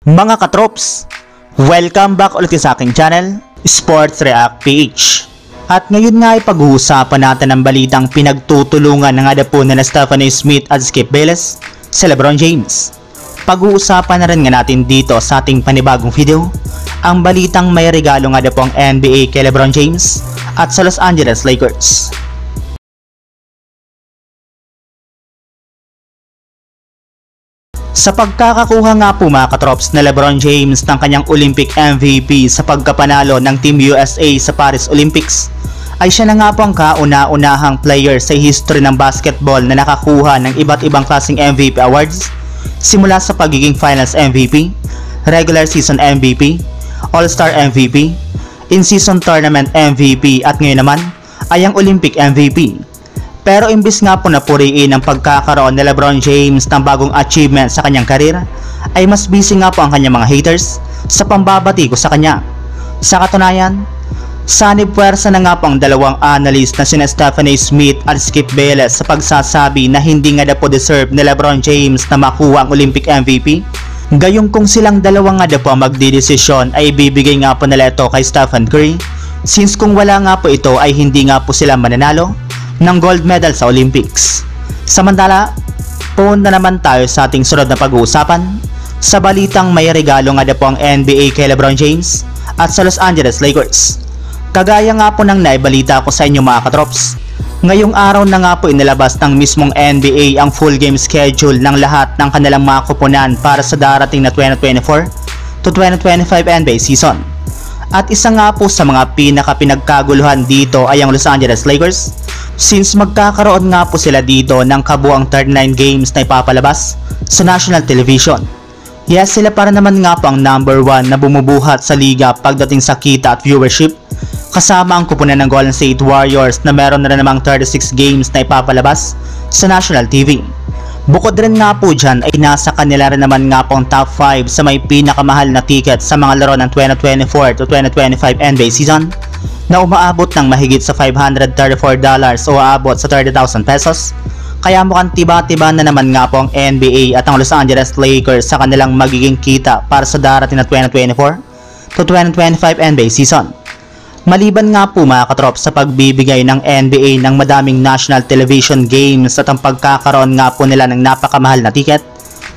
Mga katrops, welcome back ulit sa aking channel, Sports React PH. At ngayon nga ay pag-uusapan natin ang balitang pinagtutulungan ng adapo na Stephanie Smith at Skip Bayless sa LeBron James. Pag-uusapan na rin nga natin dito sa ating panibagong video, ang balitang may regalo nga adapo ang NBA kay LeBron James at sa Los Angeles Lakers. Sa pagkakakuha nga po mga katrops na LeBron James ng kanyang Olympic MVP sa pagkapanalo ng Team USA sa Paris Olympics, ay siya na nga po ang kauna-unahang player sa history ng basketball na nakakuha ng iba't ibang klaseng MVP awards, simula sa pagiging Finals MVP, Regular Season MVP, All-Star MVP, In-Season Tournament MVP at ngayon naman ay ang Olympic MVP. Pero imbis nga po na puriin ang pagkakaroon ni LeBron James ng bagong achievement sa kanyang karir, ay mas busy nga po ang kanyang mga haters sa pambabati ko sa kanya. Sa katunayan, sanib-puwersa na nga po ang dalawang analyst na sina Stephanie Smith at Skip Bayless sa pagsasabi na hindi nga na po deserve ni LeBron James na makuha ang Olympic MVP. Gayong kung silang dalawang nga po magdidesisyon ay bibigay nga po nila ito kay Stephen Curry, since kung wala nga po ito ay hindi nga po sila mananalo ng gold medal sa Olympics. Samantala, punta naman tayo sa ating sunod na pag-uusapan sa balitang may regalo nga po ang NBA kay LeBron James at sa Los Angeles Lakers. Kagaya nga po ng naibalita ko sa inyo mga katrops, ngayong araw na nga po inilabas ng mismong NBA ang full game schedule ng lahat ng kanilang mga kupunan para sa darating na 2024 to 2025 NBA season. At isa nga po sa mga pinakapinagkaguluhan dito ay ang Los Angeles Lakers, since magkakaroon nga po sila dito ng kabuang 39 games na ipapalabas sa national television. Yes, sila para naman nga po ang number 1 na bumubuhat sa liga pagdating sa kita at viewership, kasama ang kupunan ng Golden State Warriors na meron na namang 36 games na ipapalabas sa national TV. Bukod rin nga po dyan ay nasa kanila rin naman nga po ang top 5 sa may pinakamahal na ticket sa mga laro ng 2024 to 2025 NBA season na umaabot ng mahigit sa $534 o aabot sa 30,000 pesos. Kaya mukhang tiba-tiba na naman nga po ang NBA at ang Los Angeles Lakers sa kanilang magiging kita para sa darating na 2024 to 2025 NBA season. Maliban nga po mga katrops sa pagbibigay ng NBA ng madaming national television games at ang pagkakaroon nga po nila ng napakamahal na ticket,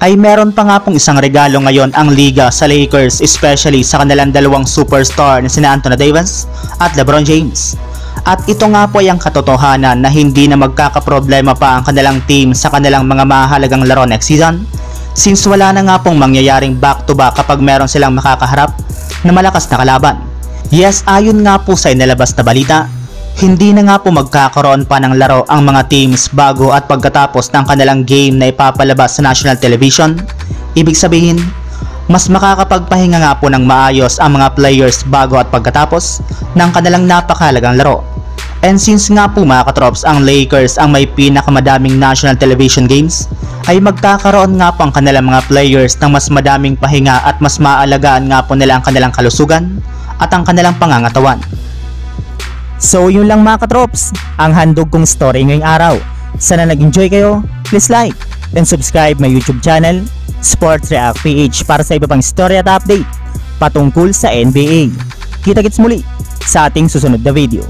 ay meron pa nga pong isang regalo ngayon ang liga sa Lakers, especially sa kanilang dalawang superstar na sina Anthony Davis at LeBron James. At ito nga po ay ang katotohanan na hindi na magkakaproblema pa ang kanilang team sa kanilang mga mahalagang laro next season, since wala na nga pong mangyayaring back-to-back kapag meron silang makakaharap na malakas na kalaban. Yes, ayon nga po sa inilabas na balita, hindi na nga po magkakaroon pa ng laro ang mga teams bago at pagkatapos ng kanilang game na ipapalabas sa national television. Ibig sabihin, mas makakapagpahinga nga po ng maayos ang mga players bago at pagkatapos ng kanilang napakahalagang laro. And since nga po mga katrops ang Lakers ang may pinakamadaming national television games, ay magkakaroon nga po ang kanilang mga players ng mas madaming pahinga at mas maalagaan nga po nila ang kanilang kalusugan at ang kanilang pangangatawan. So yun lang mga katrops, ang handog kong story ngayong araw. Sana nag-enjoy kayo, please like and subscribe my YouTube channel, Sports React PH, para sa iba pang story at update patungkol sa NBA. Kita-kits muli sa ating susunod na video.